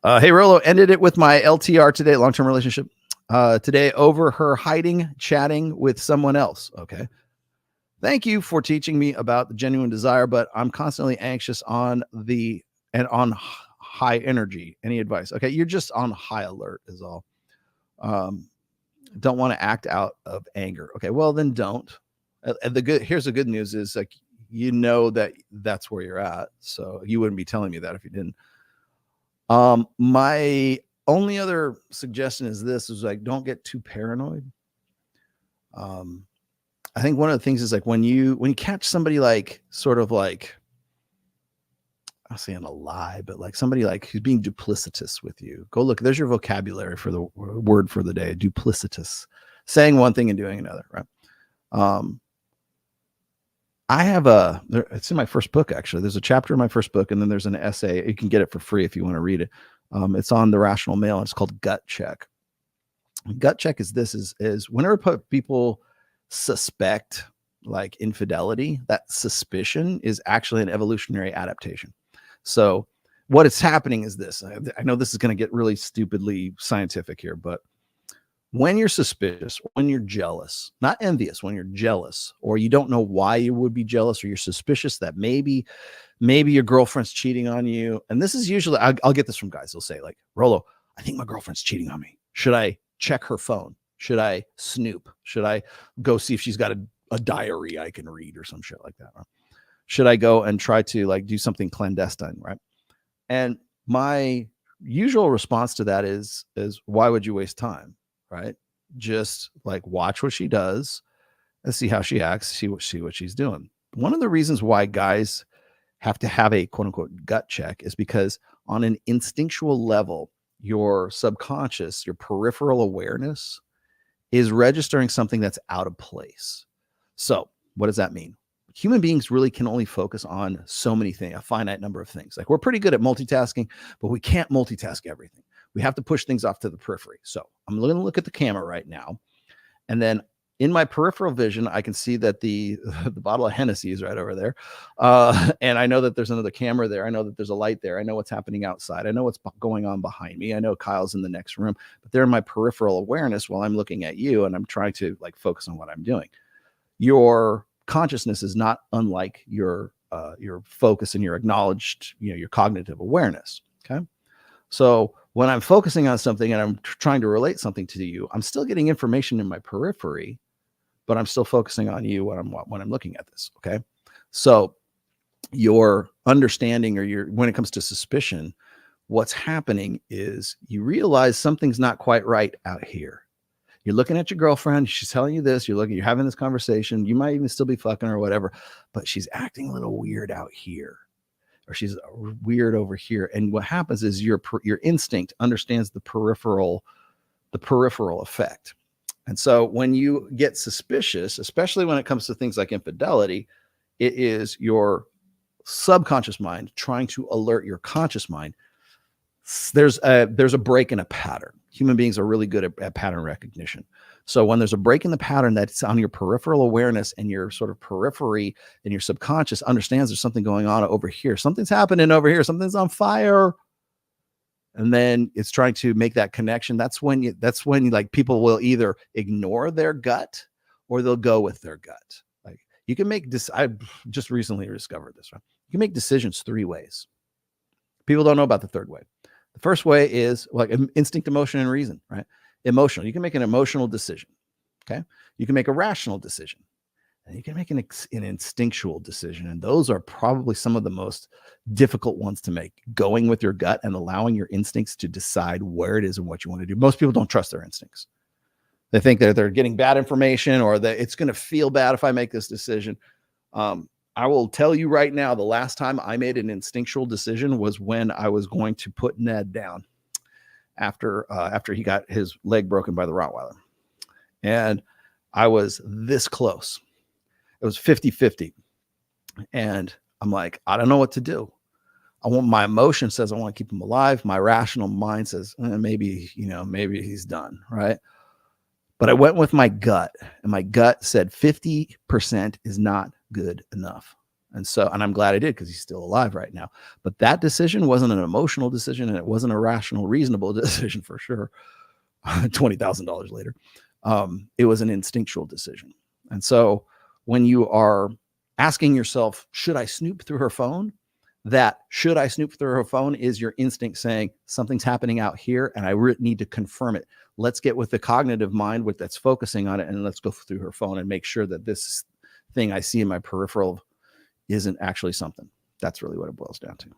Hey, Rolo, ended it with my LTR today, long-term relationship. Today over her hiding, chatting with someone else. Okay. Thank you for teaching me about the genuine desire, but I'm constantly anxious on high energy. Any advice? Okay. You're just on high alert is all. Don't want to act out of anger. Okay. Well, then don't. And here's the good news is like, you know that that's where you're at. So you wouldn't be telling me that if you didn't. My only other suggestion is this is like, don't get too paranoid. I think one of the things is like when you catch somebody like sort of like, I'm saying a lie, but like somebody like who's being duplicitous with you, go look, there's your vocabulary for the word for the day, duplicitous, saying one thing and doing another. Right. I have it's in my first book, actually. There's a chapter in my first book, and then there's an essay. You can get it for free if you want to read it. It's on the rational male. It's called Gut Check. Gut check is this is whenever people suspect like infidelity, that suspicion is actually an evolutionary adaptation. So what is happening is this. I know this is going to get really stupidly scientific here, but when you're suspicious, when you're jealous, not envious, when you're jealous, or you don't know why you would be jealous, or you're suspicious that maybe your girlfriend's cheating on you. And this is usually, I'll get this from guys. They'll say like, Rolo, I think my girlfriend's cheating on me. Should I check her phone? Should I snoop? Should I go see if she's got a diary I can read or some shit like that? Right? Should I go and try to like do something clandestine? Right. And my usual response to that is why would you waste time? Right. Just like watch what she does and see how she acts, see what she's doing. One of the reasons why guys have to have a quote unquote gut check is because on an instinctual level, your subconscious, your peripheral awareness is registering something that's out of place. So what does that mean? Human beings really can only focus on so many things, a finite number of things. Like we're pretty good at multitasking, but we can't multitask everything. We have to push things off to the periphery. So I'm going to look at the camera right now. And then in my peripheral vision, I can see that the bottle of Hennessy is right over there. And I know that there's another camera there. I know that there's a light there. I know what's happening outside. I know what's going on behind me. I know Kyle's in the next room, but they're in my peripheral awareness while I'm looking at you and I'm trying to like focus on what I'm doing. Your consciousness is not unlike your focus and your acknowledged, your cognitive awareness. Okay. So when I'm focusing on something and I'm trying to relate something to you, I'm still getting information in my periphery, but I'm still focusing on you when I'm looking at this. Okay. So your understanding when it comes to suspicion, what's happening is you realize something's not quite right out here. You're looking at your girlfriend. She's telling you this, you're having this conversation. You might even still be fucking or whatever, but she's acting a little weird out here. Or she's weird over here. And what happens is your instinct understands the peripheral effect. And so when you get suspicious, especially when it comes to things like infidelity, it is your subconscious mind trying to alert your conscious mind. There's a break in a pattern. Human beings are really good at pattern recognition. So when there's a break in the pattern that's on your peripheral awareness and your sort of periphery and your subconscious understands there's something going on over here. Something's happening over here. Something's on fire. And then it's trying to make that connection. That's when like people will either ignore their gut or they'll go with their gut. Like you can make this. I just recently discovered this, right? You can make decisions 3 ways. People don't know about the third way. The first way is like instinct, emotion, and reason, right? Emotional. You can make an emotional decision. Okay. You can make a rational decision and you can make an instinctual decision. And those are probably some of the most difficult ones to make, going with your gut and allowing your instincts to decide where it is and what you want to do. Most people don't trust their instincts. They think that they're getting bad information or that it's going to feel bad if I make this decision. I will tell you right now, the last time I made an instinctual decision was when I was going to put Ned down after he got his leg broken by the Rottweiler. And I was this close. It was 50-50. And I'm like, I don't know what to do. My emotion says I want to keep him alive. My rational mind says maybe he's done, right? But I went with my gut, and my gut said 50% is not good enough. And so, and I'm glad I did, because he's still alive right now. But that decision wasn't an emotional decision, and it wasn't a rational, reasonable decision for sure. $20,000 later. It was an instinctual decision. And so when you are asking yourself, should I snoop through her phone? That should I snoop through her phone is your instinct saying something's happening out here and I need to confirm it. Let's get with the cognitive mind that's focusing on it, and let's go through her phone and make sure that this thing I see in my peripheral isn't actually something. That's really what it boils down to.